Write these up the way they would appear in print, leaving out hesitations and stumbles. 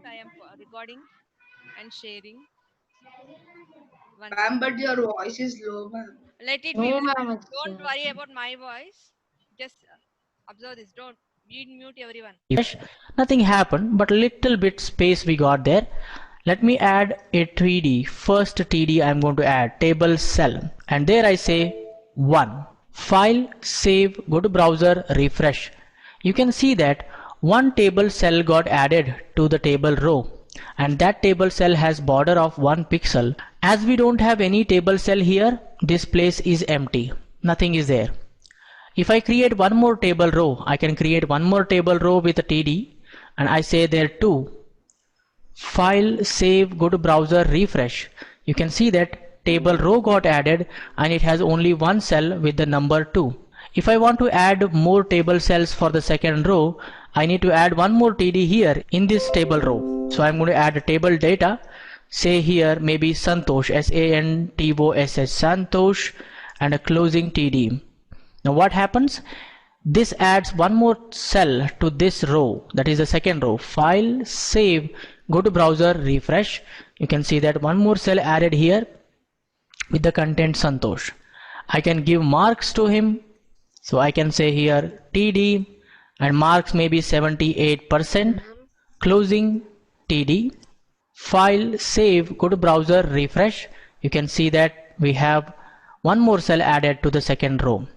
I am recording and sharing. One Ma'am, second. but your voice is low, ma'am. Let it be. No, ma'am. Don't worry about my voice. Just observe this. Don't mute everyone. Refresh, nothing happened, but little bit space we got there. Let me add a 3D. First TD I'm going to add table cell, and there I say 1. File, save, go to browser, refresh. You can see that one table cell got added to the table row, and that table cell has border of 1 pixel. As we don't have any table cell here, this place is empty. Nothing is there. If I create one more table row, I can create one more table row with a TD, and I say there too. File, save, go to browser, refresh. You can see that table row got added and it has only one cell with the number 2. If I want to add more table cells for the second row, I need to add one more TD here in this table row. So I'm going to add a table data, say here maybe Santosh, Santosh, Santosh, and a closing TD. Now what happens? This adds one more cell to this row, that is the second row. File, save, go to browser, refresh. You can see that one more cell added here with the content Santosh. I can give marks to him. So I can say here TD and marks may be 78%. Closing TD. File, save, go to browser, refresh. You can see that we have one more cell added to the second row.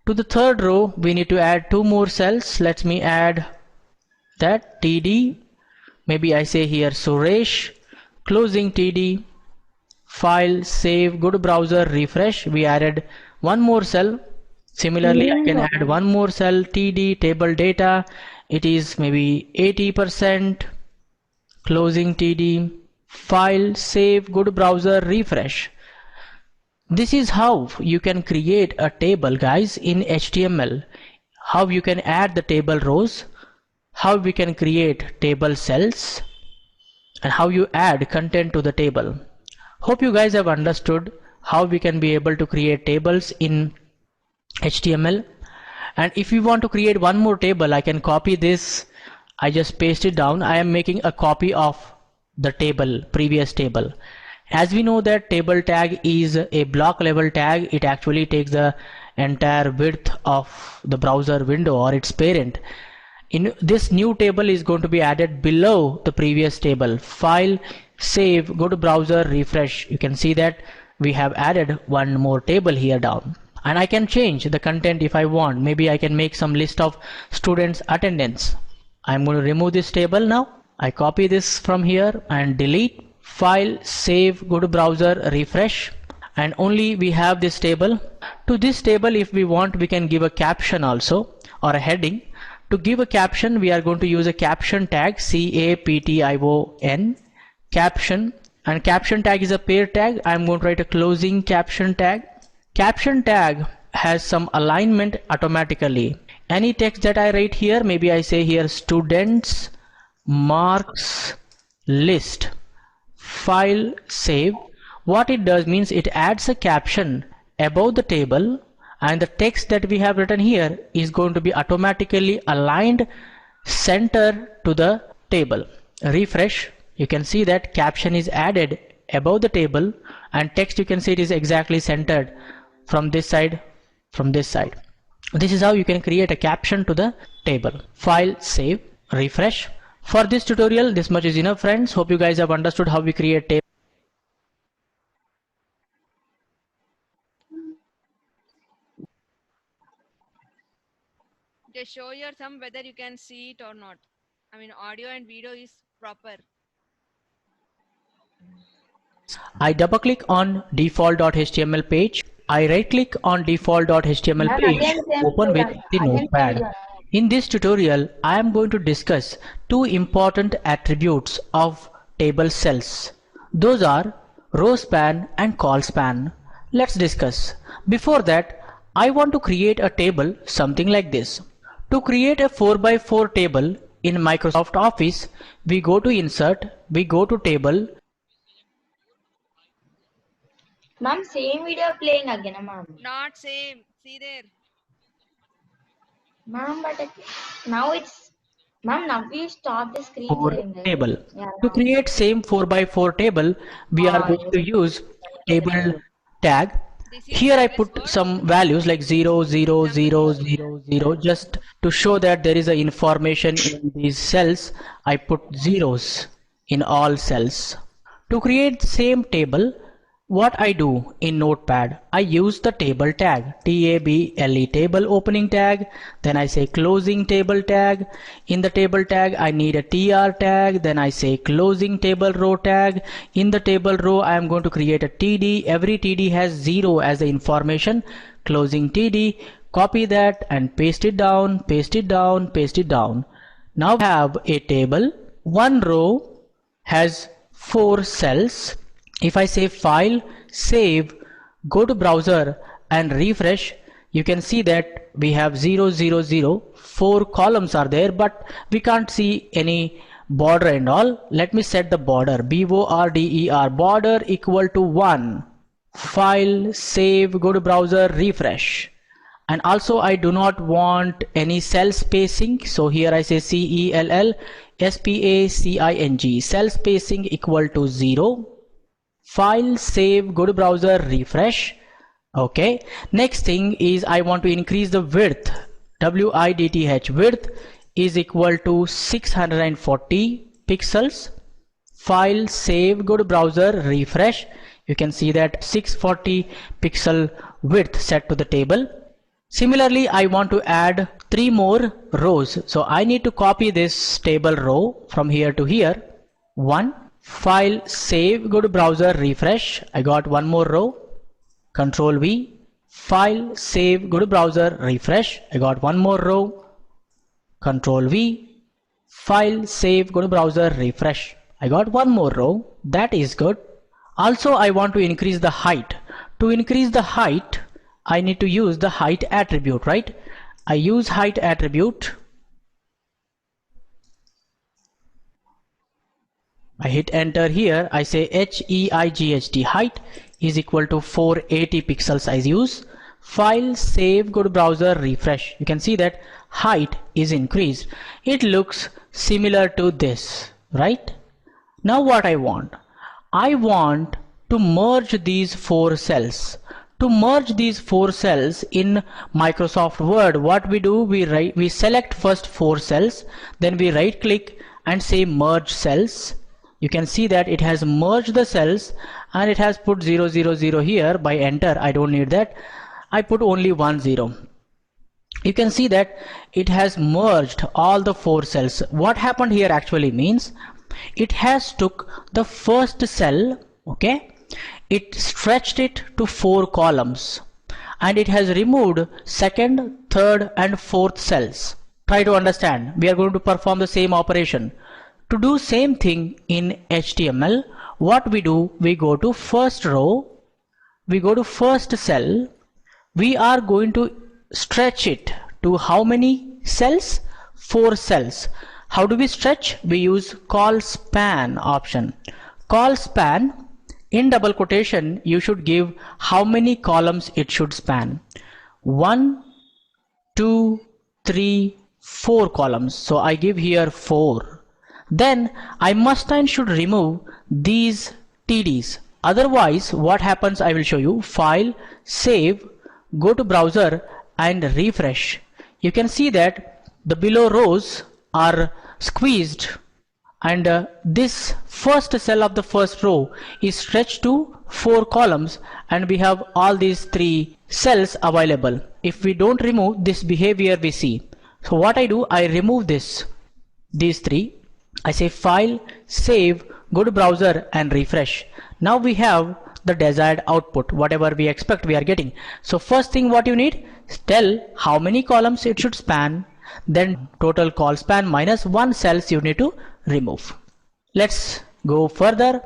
To the third row, we need to add two more cells. Let me add that TD. Maybe I say here Suresh. Closing TD. File, save, go to browser, refresh. We added one more cell. Similarly, I can add one more cell, TD, table data. It is maybe 80%. Closing TD. File, save, go to browser, refresh. This is how you can create a table, guys, in HTML. How you can add the table rows, how we can create table cells, and how you add content to the table. Hope you guys have understood how we can be able to create tables in HTML. And if you want to create one more table, I can copy this. I just paste it down. I am making a copy of the table, previous table. As we know that table tag is a block level tag, it actually takes the entire width of the browser window or its parent. In this new table is going to be added below the previous table. File, save, go to browser, refresh. You can see that we have added one more table here down. And I can change the content if I want. Maybe I can make some list of students' attendance. I'm going to remove this table now. I copy this from here and delete. File, save, go to browser, refresh, and only we have this table. To this table, if we want, we can give a caption also or a heading. To give a caption, we are going to use a caption tag, CAPTION, caption, and caption tag is a pair tag. I'm going to write a closing caption tag. Caption tag has some alignment automatically. Any text that I write here, maybe I say here students marks list. File, save. What it does means it adds a caption above the table, and the text that we have written here is going to be automatically aligned center to the table. Refresh. You can see that caption is added above the table, and text you can see it is exactly centered from this side, from this side. This is how you can create a caption to the table. File, save, refresh. For this tutorial, this much is enough, friends. Hope you guys have understood how we create tables. Just show your thumb whether you can see it or not. I mean, audio and video is proper. I double click on default.html page. I right click on default.html Ma'am, page, again same open with video. the Again same notepad. video. In this tutorial, I am going to discuss two important attributes of table cells. Those are row span and call span. Let's discuss. Before that, I want to create a table something like this. To create a 4x4 table in Microsoft Office, we go to Insert, we go to Table. Ma'am, same video playing again, ma'am. Not same. See there. Ma'am, but now it's Ma'am, now we stop the screen 4 sharing, right? table. Yeah, To ma'am. create same 4 by 4 table, we are going Yes. to use table tag. This is Here I useless put word. some values like 0, 0, 0, 0, 0, just to show that there is a information in these cells. I put zeros in all cells. To create same table, what I do in Notepad, I use the table tag, table table opening tag, then I say closing table tag. In the table tag I need a tr tag, then I say closing table row tag. In the table row I am going to create a td, every td has 0 as the information, closing td, copy that and paste it down, paste it down, paste it down. Now we have a table, one row has 4 cells. If I say file, save, go to browser and refresh, you can see that we have 0, 0, 0, 4 columns are there, but we can't see any border and all. Let me set the border, border, border equal to 1. File, save, go to browser, refresh. And also I do not want any cell spacing, so here I say cell spacing, cell spacing equal to 0. File, save, go to browser, refresh. Okay, next thing is I want to increase the width, width, width is equal to 640 pixels. File, save, go to browser, refresh. You can see that 640 pixel width set to the table. Similarly, I want to add 3 more rows, so I need to copy this table row from here to here. 1, file, save, go to browser, refresh. I got 1 more row. Control V, file, save, go to browser, refresh. I got 1 more row. Control V, file, save, go to browser, refresh. I got 1 more row. That is good. Also, I want to increase the height. To increase the height, I need to use the height attribute, right? I use height attribute. I hit enter here. I say height, height is equal to 480 pixels I use. File, save, go to browser, refresh. You can see that height is increased. It looks similar to this, right? Now what I want to merge these 4 cells. To merge these 4 cells in Microsoft Word, what we do, we select first 4 cells, then we right click and say merge cells. You can see that it has merged the cells and it has put 0, 0, 0 here. By enter, I don't need that. I put only 1, 0. You can see that it has merged all the 4 cells. What happened here actually means it has took the first cell, okay, it stretched it to 4 columns and it has removed second, third and fourth cells. Try to understand. We are going to perform the same operation. To do same thing in HTML, what we do, we go to first row, we go to first cell, we are going to stretch it to how many cells? 4 cells. How do we stretch? We use call span option. Call span, in double quotation, you should give how many columns it should span. 1, 2, 3, 4 columns. So I give here 4. Then I must and should remove these TDs. Otherwise, what happens, I will show you. File, save, go to browser and refresh. You can see that the below rows are squeezed and this first cell of the first row is stretched to 4 columns and we have all these 3 cells available. If we don't remove this behavior we see. So what I do, I remove these 3. I say file, save, go to browser and refresh. Now we have the desired output. Whatever we expect we are getting. So first thing what you need, tell how many columns it should span, then total call span minus 1 cells you need to remove. Let's go further.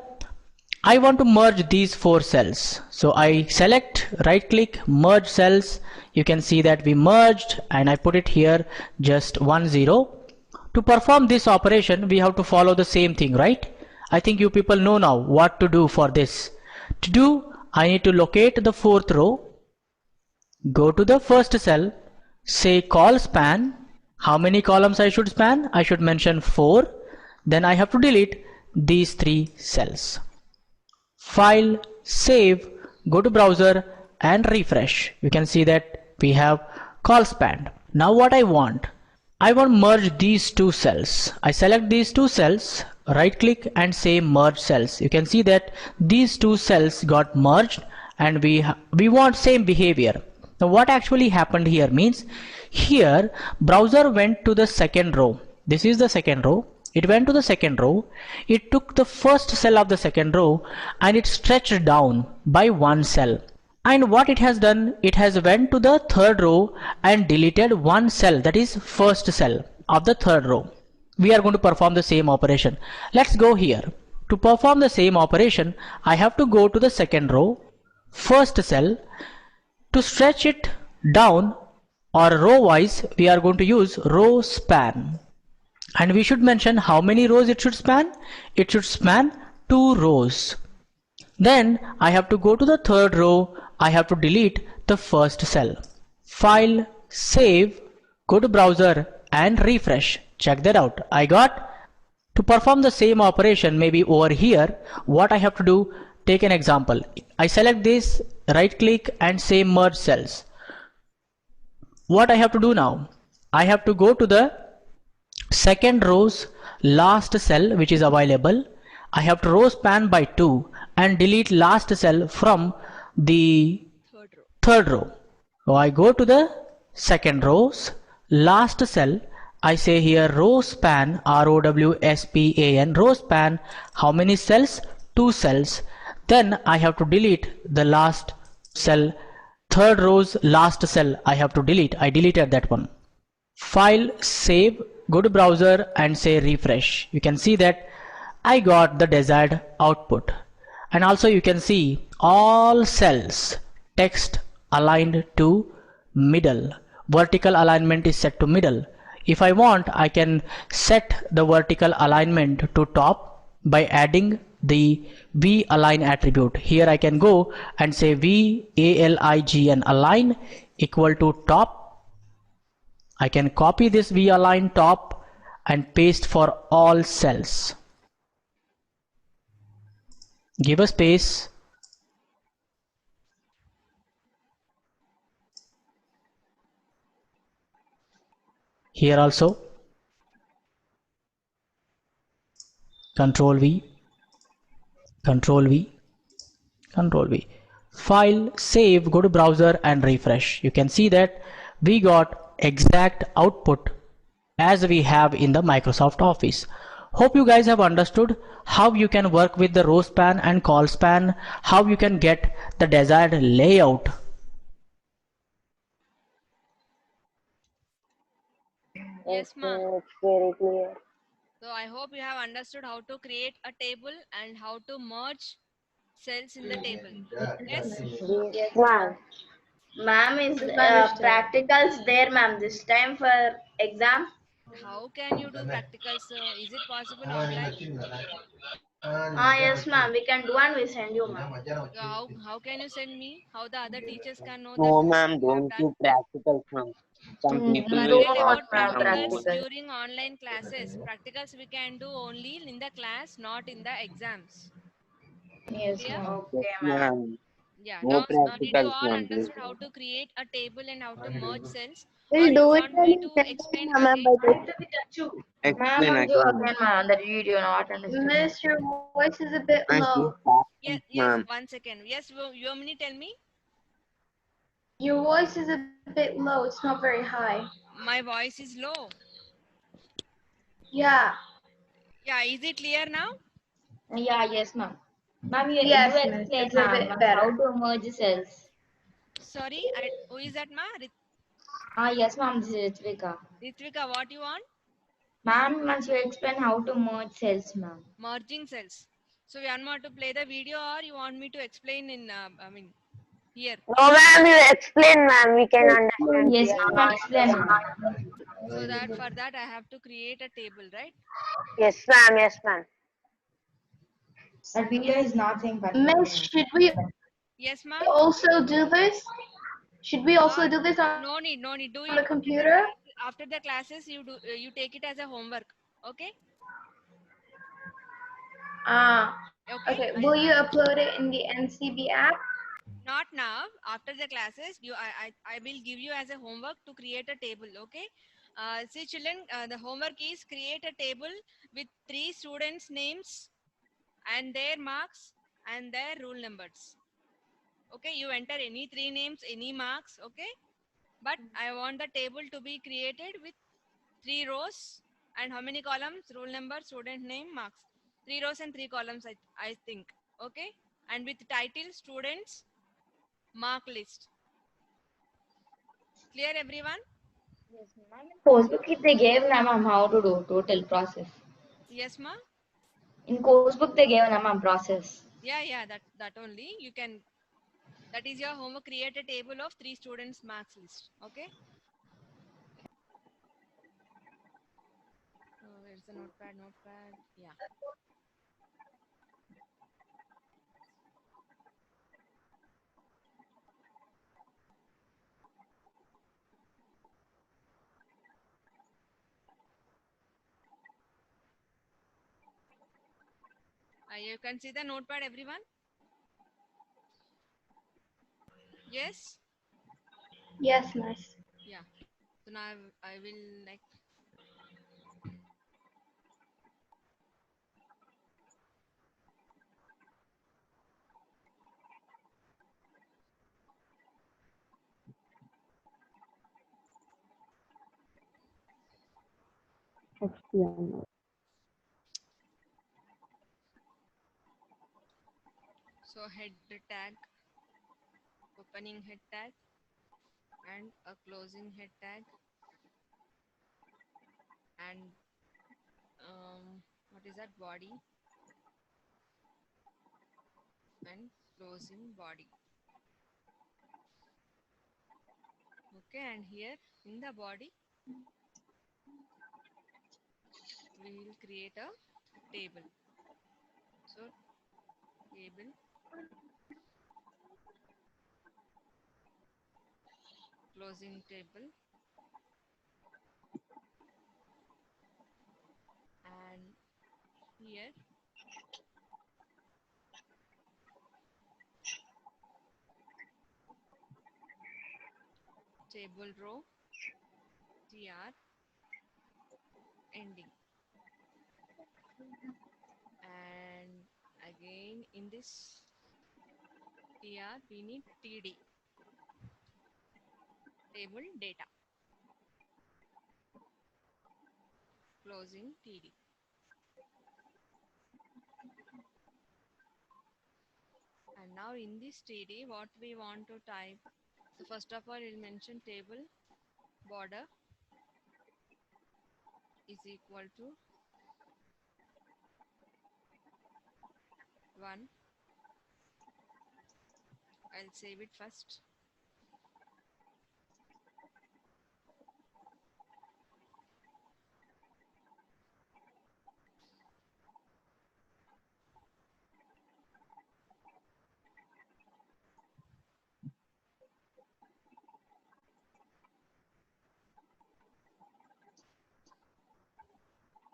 I want to merge these 4 cells. So I select, right click, merge cells. You can see that we merged and I put it here just 1, 0. To perform this operation we have to follow the same thing, right? I think you people know now what to do for this. To do, I need to locate the 4th row, go to the first cell, say call span, How many columns I should span? I should mention 4. Then I have to delete these 3 cells. File, save, go to browser and refresh. You can see that we have call spanned. Now what I want merge these 2 cells. I select these 2 cells, right click and say merge cells. You can see that these 2 cells got merged and we want same behavior. Now what actually happened here means, here browser went to the second row. This is the second row. It went to the second row. It took the first cell of the second row and it stretched down by 1 cell. And what it has done, it has went to the third row and deleted 1 cell, that is first cell of the third row. We are going to perform the same operation. Let's go here. To perform the same operation, I have to go to the second row, first cell. To stretch it down or row wise, we are going to use row span. And we should mention how many rows it should span. It should span 2 rows. Then I have to go to the third row. I have to delete the first cell. File, save, go to browser and refresh. Check that out. I got. To perform the same operation, maybe over here, what I have to do, take an example. I select this, right click and say merge cells. What I have to do now, I have to go to the second row's last cell which is available. I have to row span by 2 and delete last cell from the third row. So I go to the second row's last cell. I say here row span, ROWSPAN, row span, how many cells? 2 cells. Then I have to delete the last cell, third row's last cell I have to delete. I deleted that one. File, save, go to browser and say refresh. You can see that I got the desired output. And also you can see all cells, text aligned to middle. Vertical alignment is set to middle. If I want, I can set the vertical alignment to top by adding the VAlign attribute. Here I can go and say VALIGN align equal to top. I can copy this VAlign top and paste for all cells. Give a space. Here also. Control V, Control V, Control V. File, save, go to browser and refresh. You can see that we got exact output as we have in the Microsoft Office. Hope you guys have understood how you can work with the row span and call span, how you can get the desired layout. Yes, ma'am. It's very clear. So I hope you have understood how to create a table and how to merge cells in the table. Yes? Yes, ma'am. Ma'am, is Misunderstood. practicals there, ma'am, this time for exam? How can you do practicals? Is it possible online? Yes, ma'am, we can do and we send you, ma'am. So how can you send me? How the other teachers can know No, that ma'am, you have don't done? do practicals, ma'am. Some people we will don't Forget want about ma'am practicals practical. during online classes. Practicals we can do only in the class, not in the exams. Yes, Clear? ma'am. Yes, Okay, ma'am. ma'am. Yeah. No Now did you practicals, all ma'am, please. understood how to create a table and how to merge cells? Or We'll you do it want me to explain again? Ma'am, Explain do again. again, ma'am, the video not understood. Miss, your voice is a bit Nice low. to talk, Yes, ma'am. 1 second. Yes, you want me to tell me? Your voice is a bit low. It's not very high. My voice is low. Yeah. Yeah, is it clear now? Yeah, yes, ma'am. Ma'am, you Yes, miss. explain, It's a ma'am, bit better. how to merge cells. Sorry, who is that, ma? Yes, ma'am, this is Ritvika. Ritvika, what you want? Ma'am, must you explain how to merge cells, ma'am? Merging cells. So you want me to play the video or you want me to explain in, here? No, ma'am, you explain, ma'am. We can understand. Yes, clearly. ma'am, explain, ma'am. So that for that I have to create a table, right? Yes, ma'am. Yes, ma'am. That video is not saying Miss, should we Yes, ma'am. also do this? Should we also do this on No need. Do the it. computer? after the classes, you take it as a homework. Okay. Okay. Will you upload it in the NCB app? Not now. After the classes, I will give you as a homework to create a table. Okay. See, children, the homework is create a table with 3 students' names and their marks and their rule numbers. Okay, you enter any 3 names, any marks. Okay, but I want the table to be created with 3 rows and how many columns? Rule number, student name, marks. 3 rows and 3 columns. I think. Okay, and with title, students, mark list. Clear, everyone? Yes, ma'am. In course book they gave na ma'am how to do total process. Yes, ma. In course book they gave na ma'am process. Yeah. That only you can. That is your homework. Create a table of 3 students' marks list. Okay. Where's the notepad? Notepad. Yeah. You can see the notepad, everyone. Yes. Yes, miss. Yeah. So now I will like. So head tag, opening head tag, and a closing head tag, and what is that? Body and closing body. Okay, and here in the body, we will create a table. So table, closing table, and here table row, tr, ending. And again in this tr we need td, table data, closing td. And now in this td what we want to type, so first of all we'll mention table border is equal to 1. I'll save it first.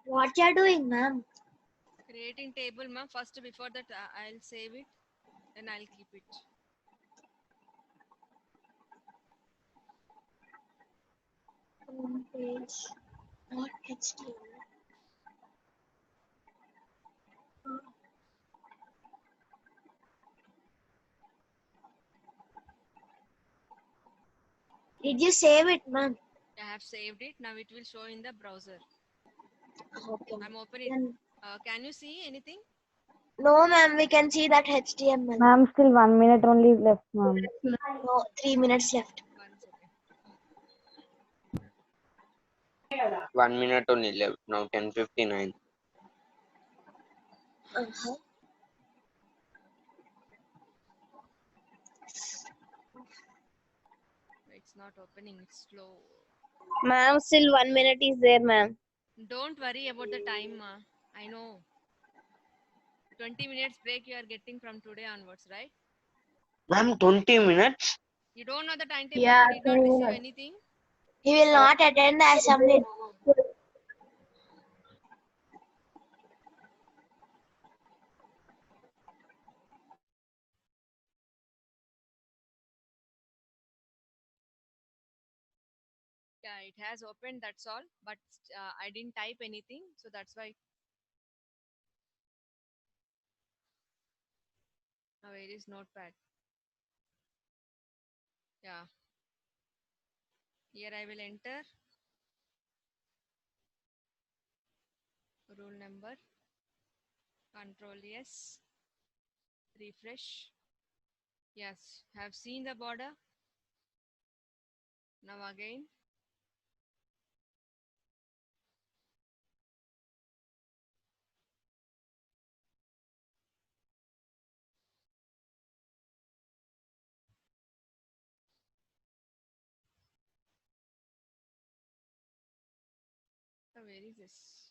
What you are doing, ma'am? Creating table, ma'am. First, before that, I'll save it, then I'll keep it. Home page, not HTML. Did you save it, ma'am? I have saved it. Now it will show in the browser. Okay. I'm opening. Then, Can you see anything? no, ma'am, we can see that HTML. Ma'am, still 1 minute only left, ma'am. No, 3 minutes left. 1 second. 1 minute only left. Now 10:59. Uh-huh. It's not opening. It's slow. Ma'am, still 1 minute is there, ma'am. Don't worry about the time, ma. I know. 20 minutes break you are getting from today onwards, right? Ma'am, 20 minutes? You don't know the timetable? Yeah, You did not 20 receive minutes. anything? He will not attend the assembly. Yeah, it has opened, that's all. But I didn't type anything, so that's why. Now, where is notepad? Yeah. Here I will enter rule number. Control yes. Refresh. Yes, have seen the border. Now again. So where is this?